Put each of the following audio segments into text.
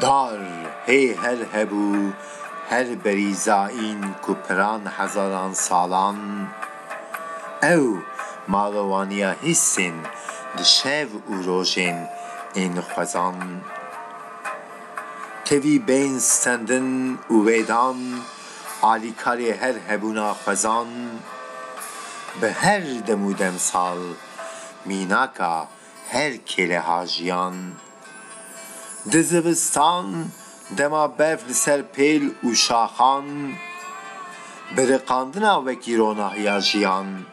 دار هی هر هبو هر بریزاین کو پران هزاران سالان او مالوانیا هیسین دشیو و روژین این خوزان توی بین ستندن و ویدان آلیکاری هر هبونا خوزان به هر دمودم سال میناکا هر کل حاجیان دزوستان دما بفل سر پیل و شاخان برقاندنا وکی روناهیا جیان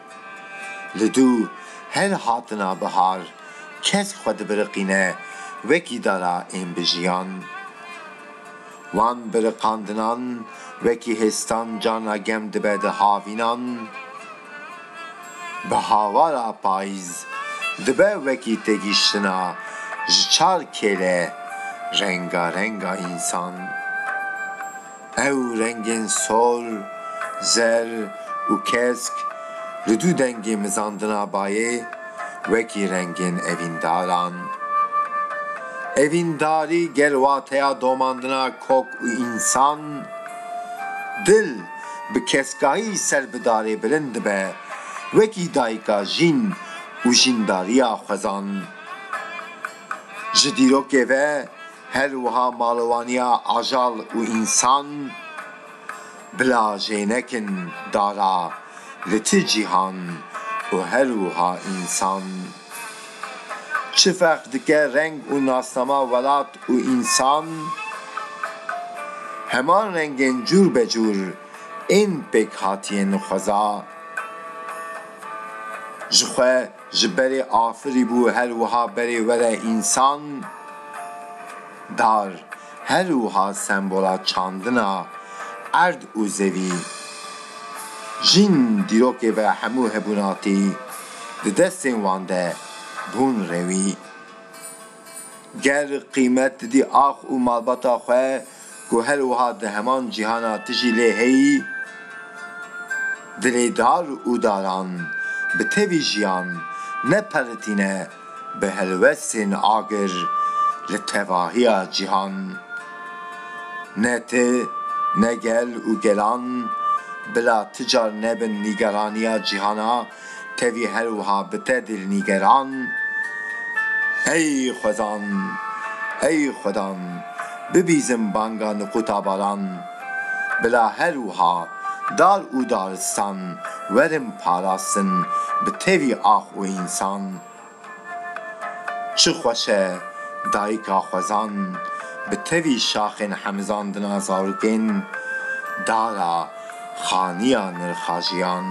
لدو هر هاتنا بهار کس خود برقینه وکی دارا این بجیان وان برقاندنان وکی هستان جانا گم دبد هاوینان به هاوارا پایز دبه وکی تگیشتنا جچار کله رنگا رنگا انسان او رنگین سول زر و کسک لدو دنگی مزاندنا بایه وکی رنگین اوینداران اوینداری گلواتیا دوماندنا کوک و انسان دل به کسکایی سر بداره بلند به وکی دایکا جین و جینداریا خوزان جدیرو که و هر وها مالوانیا آجال و انسان بلا جینکن دارا لتی جیهان و هر وها انسان چه فرق دکه رنگ و ناسنما ولات و انسان همان رنگین جور به جور این پک هاتین خوزا جخوه جبری آفری بو هر وها بری وره انسان دار هر وها سمبولا چاندنا ارد و زوی جین دیروکه و همو هبوناتی ده دستین وانده بون روی گر قیمت دی آخ و مالباتا خواه که هر وها ده همان جهانا تجی لیهی دلیدار و داران به تیوی جیان نپرتینه به هلوستین آگر لتواهی جهان نه ته نه گل و گلان بلا تجار نبن نیگرانی جهانا تیوی هر وها بته دل نیگران ای خدان ببیزم بانگا نقوطا باران بلا هر وها دار و دارستان ورم پاراستن به تیوی آخ و انسان چه خوشه دایکا خوزان به تیوی شاخن همزاندنا زارگین دارا خانیان الخاجیان